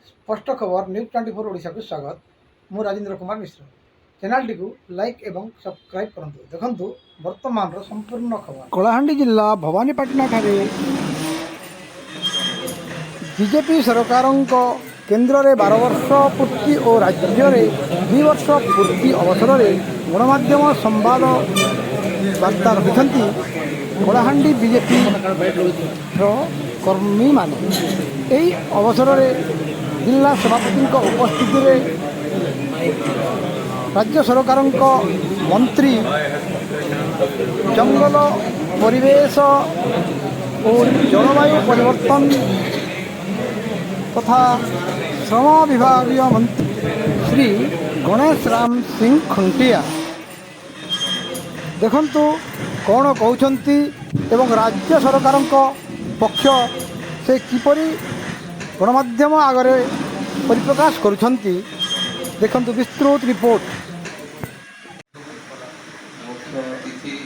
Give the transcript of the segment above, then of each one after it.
स्पष्ट खबर न्यूज 24 ओडिशा को स्वागत। मु Rajendra Kumar Mishra. Channel T like एवं सब्सक्राइब करंतु। देखंतु वर्तमान रो संपूर्ण खबर। कलाहांडी जिला भवानीपाटना ठारे बीजेपी सरकार केन्द्र में 12 वर्ष पूर्ति और राज्य में 2 वर्ष पूर्ति अवसर में गणमाध्यम संवाद वार्ता रखिंट कलाहांडी बीजेपी कर्मी माने यही अवसर में जिला सभापति उपस्थिति राज्य सरकार मंत्री जंगल परिवेश और जलवायु परिवर्तन तथा श्रम विभागीय मंत्री श्री गणेश राम सिंह खुंटिया देखंतु कौन कहते एवं राज्य सरकार पक्ष से किपरि गणमाध्यम आगे परिप्रकाश करुछंती। देखंतु विस्तृत रिपोर्ट। मुख्य अतिथि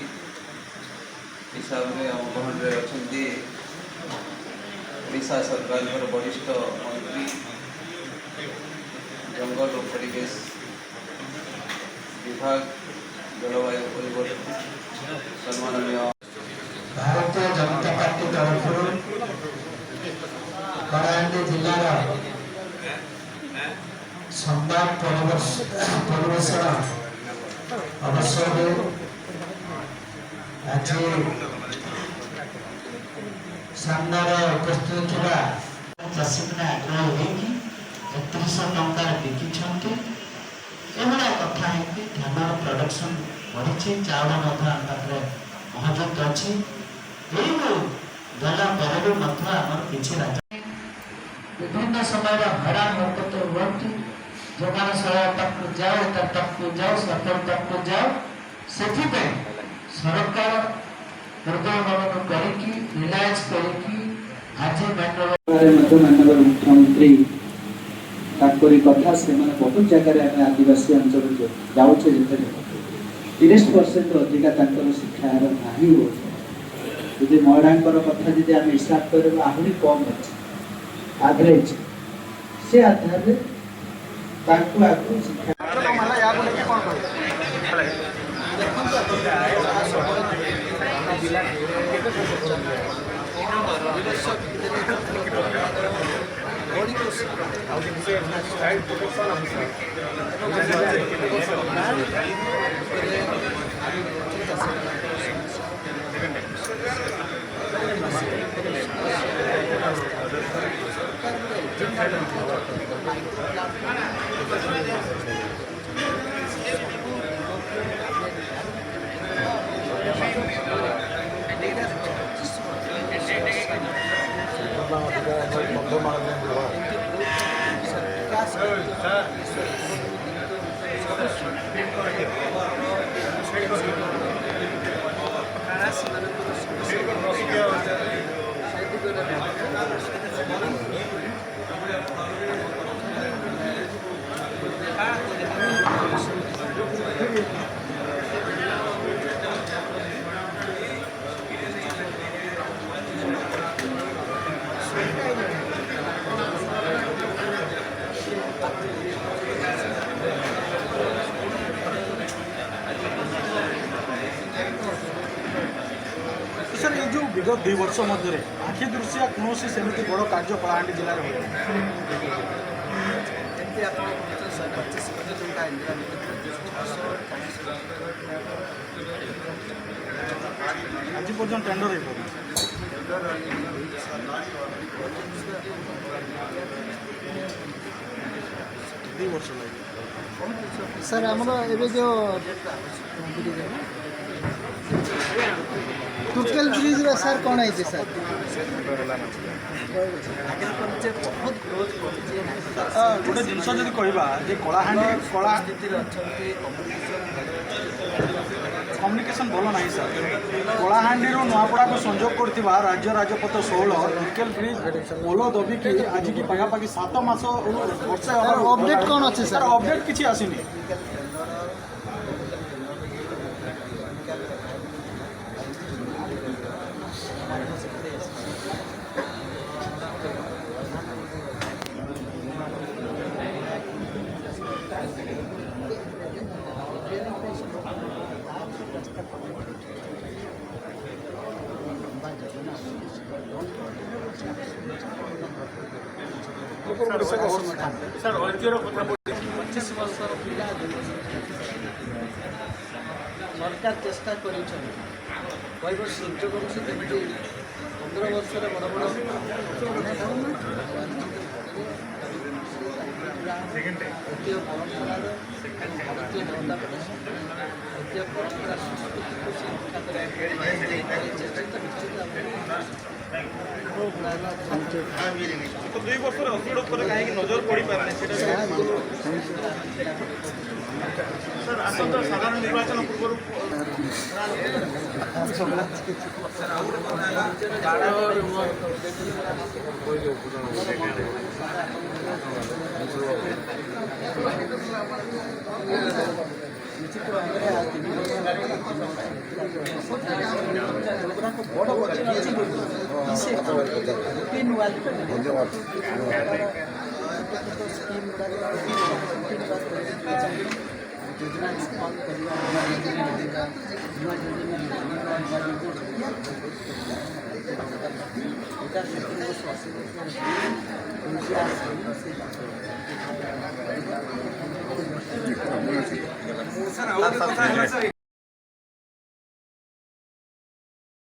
हिसाब से अवगहन अच्छी ओडिशा सरकार वरिष्ठ मंत्री जंगल और परिवेश विभाग जलवायु परिवर्तन सम्माननीय भारतीय जनता पार्टी तरफ कलाहांडी जिलार संवाद परिवेशन अवसर आज सामने उपस्थित था चाषी मैंने आग्रह होगी 3100 टंकार बिकी एभा कथा है धान प्रोडक्शन बढ़ी चाउल पाखे मौजूद अच्छी गला पर किसी राज्य विभिन्न समय हैरान हरकत हुई जोगान सहायता को जाओ तक को जाओ सरकार तक को जाओ से सरकार हृदय मनन करके रिलायंस करके आज माननीय मुख्यमंत्री ताकरी कथा से बहुत जगह आदिवासी अंचल जाऊे 30% अधिका शिक्षा हार नहीं हो जी महिला कथा जी आम हिसाब कर आहरी कम अच्छे एवरेज से आधार शिक्षा सर ये जो विगत 2 वर्ष मध्य आखि दृश्य कौन सेमती बड़ कार्य कलाहांडी जिले में आज पर्यटन टेंडर हो 2 वर्ष लगे सर आमर एवं जो टोटल ब्रिज सर कौन है सर गोटे जिनस जब कह कलाहांडी कला कम्युनिकेशन भल ना सर कलाहांडी नुआपड़ा को संजोग कर राज्य राजपथ 16 निकेल ब्रिज पोल दबिकी आज की पाखापाखि 7 मास वर्षे अपडेट कौन अच्छे सर अपडेट किसी आसनी କୃଷକ ସଂଗଠନ। 25 ବର୍ଷର ପିଲା ସରକାର ଚେଷ୍ଟା କରିଛନ୍ତି କହିବ ସୁଯୋଗ କରୁଛି ଯେମିତି 15 ବର୍ଷରେ ବଡ଼ ବଡ଼ ଭାରତୀୟ ପରମ୍ପରାର ଭାରତୀୟ ଜନତା ପ୍ରଦେଶ ଭାରତୀୟ ପରମ୍ପରା ସଂସ୍କୃତିକୁ ସେ ରକ୍ଷା କରିବା ଚେଷ୍ଟିତ ନିଶ୍ଚିତ ତ 2 ବର୍ଷର ଅସୁବିଧା ଉପରେ କାହିଁକି ନଜର ପଡ଼ିପାରୁନି ସେଟା ସାର୍ ଆସନ୍ତା ସାଧାରଣ ନିର୍ବାଚନ ପୂର୍ବରୁ ଯୋଜନା